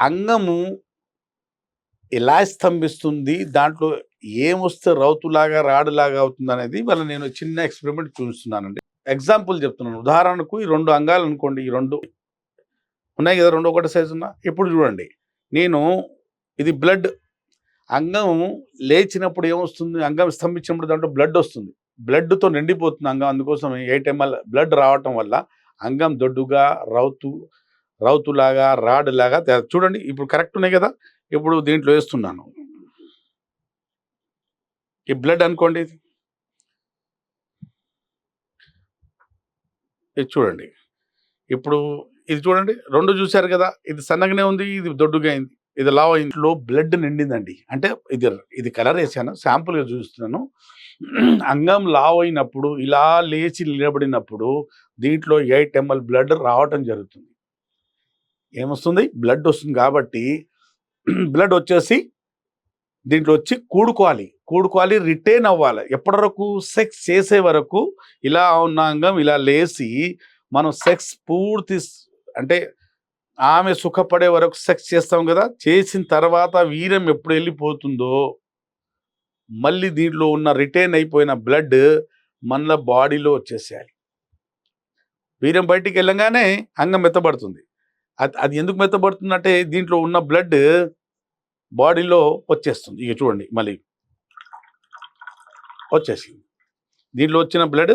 అంగము ఎలా స్తంభిస్తుంది, దాంట్లో ఏమొస్తే రౌతులాగా, రాడులాగా అవుతుందనేది ఇవాళ నేను చిన్న ఎక్స్‌పెరిమెంట్ చూపిస్తున్నానండి. ఎగ్జాంపుల్ చెప్తున్నాను. ఉదాహరణకు ఈ 2 అంగాలనుకోండి. ఈ 2 ఉన్నాయి కదా! 2 ఒకటే సైజు ఉన్న. ఇప్పుడు చూడండి. నేను ఇది బ్లడ్. అంగం లేచినప్పుడు ఏమొస్తుంది? అంగం స్తంభించినప్పుడు దాంట్లో బ్లడొస్తుంది. బ్లడ్‌తో నిండిపోతుంది అంగం. అందుకోసం 8 ఎంఎల్ బ్లడ్ రావటం వల్ల అంగం దొడ్డుగా, రౌతులాగా, రాడ్‌లాగా చూడండి. ఇప్పుడు కరెక్ట్ ఉన్నాయి కదా! ఇప్పుడు దీంట్లో ఏస్తున్నాను. ఈ బ్లడ్ అనుకోండి ఇది. ఇది చూడండి. ఇప్పుడు ఇది చూడండి. 2 చూసారు కదా! ఇది సన్నగానే ఉంది. ఇది దొడ్డుగా అయింది. ఇది లావు అయింది. ఇంట్లో బ్లడ్ నిండిందండి. అంటే ఇది కలర్ ఏసాను. శాంపుల్‌గా చూస్తున్నాను. అంగం లావు అయినప్పుడు ఇలా లేచి నిలబడినప్పుడు దీంట్లో 8 ఎంఎల్ బ్లడ్ రావటం జరుగుతుంది. ఏమొస్తుంది? బ్లడ్ వస్తుంది కాబట్టి బ్లడ్ వచ్చేసి దీంట్లో వచ్చి కూడుకోవాలి, రిటైన్ అవ్వాలి. ఎప్పటి వరకు? సెక్స్ చేసే వరకు ఇలా ఉన్న అంగం ఇలా లేసి మనం సెక్స్ పూర్తి అంటే ఆమె సుఖపడే వరకు సెక్స్ చేస్తాం కదా! చేసిన తర్వాత వీర్యం ఎప్పుడు వెళ్ళిపోతుందో మళ్ళీ దీంట్లో ఉన్న రిటైన్ అయిపోయిన బ్లడ్ మన బాడీలో వచ్చేసేయాలి. వీర్యం బయటికి వెళ్ళంగానే అంగం మెత్తబడుతుంది. అది ఎందుకు మెత్తబడుతుందంటే దీంట్లో ఉన్న బ్లడ్ బాడీలో వచ్చేస్తుంది. ఇక చూడండి మళ్ళీ వచ్చేసింది. దీంట్లో వచ్చిన బ్లడ్